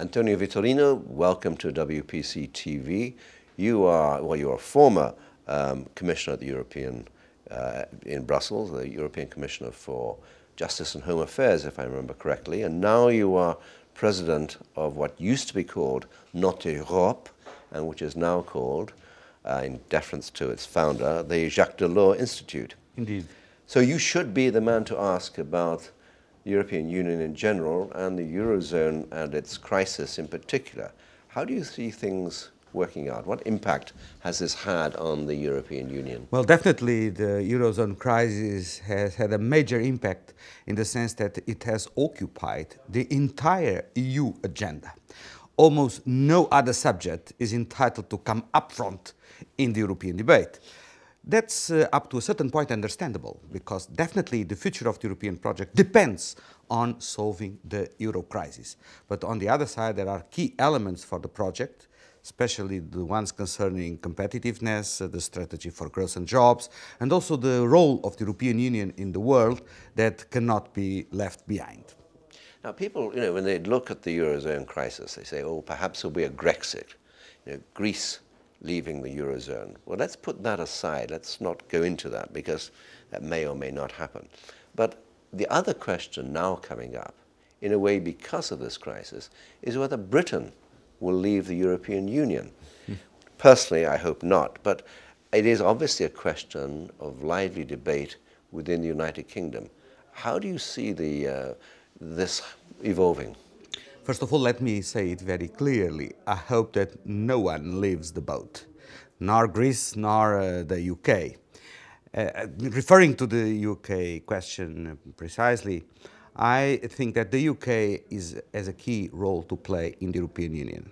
Antonio Vitorino, welcome to WPC TV. You're a former Commissioner at the in Brussels, the European Commissioner for Justice and Home Affairs, if I remember correctly, and now you are President of what used to be called Notre Europe, and which is now called, in deference to its founder, the Jacques Delors Institute. Indeed. So you should be the man to ask about the European Union in general and the Eurozone and its crisis in particular. How do you see things working out? What impact has this had on the European Union? Well, definitely the Eurozone crisis has had a major impact in the sense that it has occupied the entire EU agenda. Almost no other subject is entitled to come up front in the European debate. That's up to a certain point understandable, because definitely the future of the European project depends on solving the euro crisis. But on the other side, there are key elements for the project, especially the ones concerning competitiveness, the strategy for growth and jobs, and also the role of the European Union in the world that cannot be left behind. Now people, when they look at the Eurozone crisis, they say, oh, perhaps there'll be a Grexit, Greece leaving the Eurozone. Well, let's put that aside. Let's not go into that, because that may or may not happen. But the other question now coming up, in a way because of this crisis, is whether Britain will leave the European Union. Personally, I hope not, but it is obviously a question of lively debate within the United Kingdom. How do you see this evolving? First of all, let me say it very clearly. I hope that no one leaves the boat, nor Greece, nor the UK. Referring to the UK question precisely, I think that the UK has a key role to play in the European Union.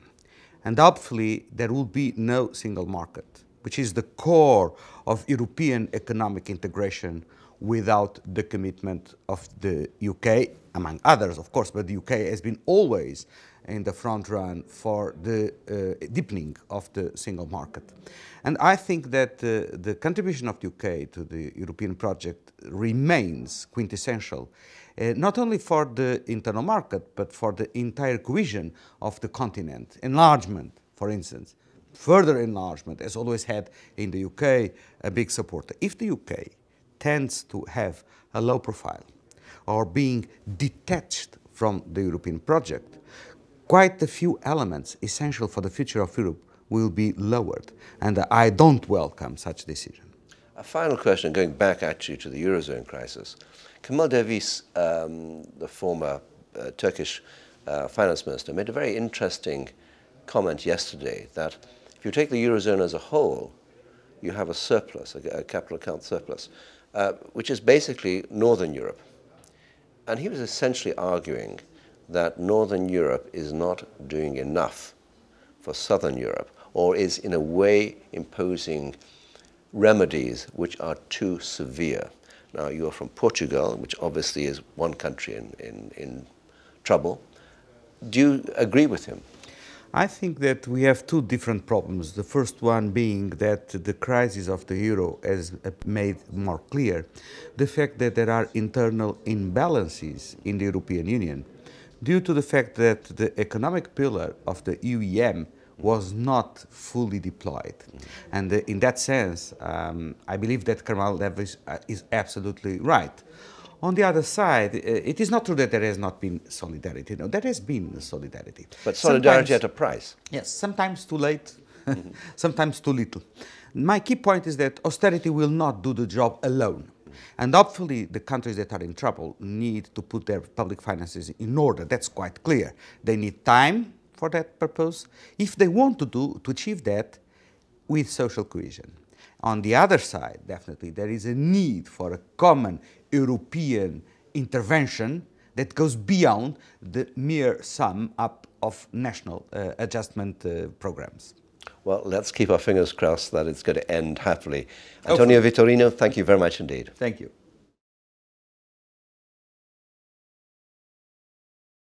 And hopefully there will be no single market, which is the core of European economic integration, without the commitment of the UK, among others, of course, but the UK has been always in the front run for the deepening of the single market. And I think that the contribution of the UK to the European project remains quintessential, not only for the internal market, but for the entire cohesion of the continent. Enlargement, for instance, further enlargement has always had in the UK a big supporter. If the UK tends to have a low profile or being detached from the European project, quite a few elements essential for the future of Europe will be lowered, and I don't welcome such decision. A final question, going back actually to the Eurozone crisis. Kemal Dervish, the former Turkish finance minister, made a very interesting comment yesterday that if you take the Eurozone as a whole, you have a surplus, a capital account surplus, which is basically Northern Europe. And he was essentially arguing that Northern Europe is not doing enough for Southern Europe, or is in a way imposing remedies which are too severe. Now, you're from Portugal, which obviously is one country in trouble. Do you agree with him? I think that we have two different problems. The first one being that the crisis of the euro has made more clear the fact that there are internal imbalances in the European Union due to the fact that the economic pillar of the EUEM was not fully deployed. And in that sense, I believe that Kemal Dervish is absolutely right. On the other side, it is not true that there has not been solidarity. No, there has been solidarity. But solidarity at a price. Yes, sometimes too late, sometimes too little. My key point is that austerity will not do the job alone. And hopefully the countries that are in trouble need to put their public finances in order. That's quite clear. They need time for that purpose, if they want to achieve that with social cohesion. On the other side, definitely, there is a need for a common European intervention that goes beyond the mere sum up of national adjustment programs. Well, let's keep our fingers crossed that it's going to end happily. Antonio Vitorino, thank you very much indeed. Thank you.